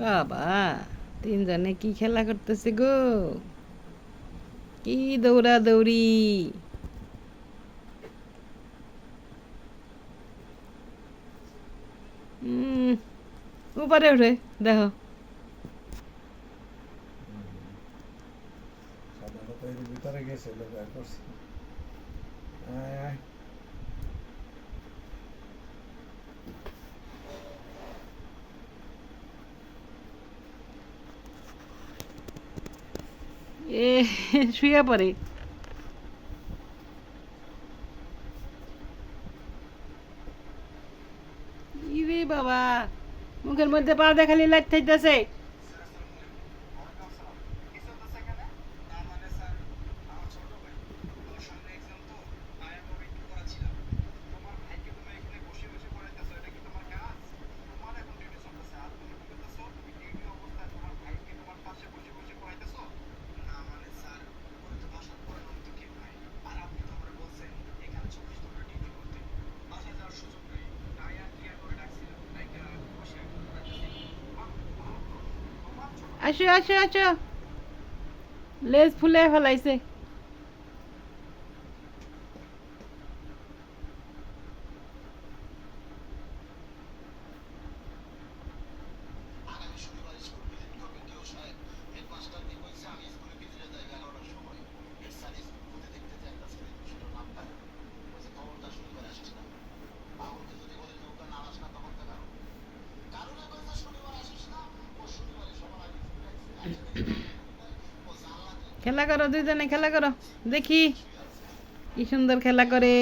বাবা, তিনজনে কি খেলা করতেছে গো? কি দৌড়াদৌড়ি! উম, উপরে উঠে দেখো। সাধারণত এর ভিতরে গেছে বের করছে। আয় আয়। এ শুয়ে পড়ে। ইরে বাবা, মুখের মধ্যে পা দেখালি লাইট থাইতেছে। আসো আসো আসো, লেজ ফুলে ফেলাইছে। খেলা করো দুইজনে, খেলা করো, দেখি কি সুন্দর খেলা করে।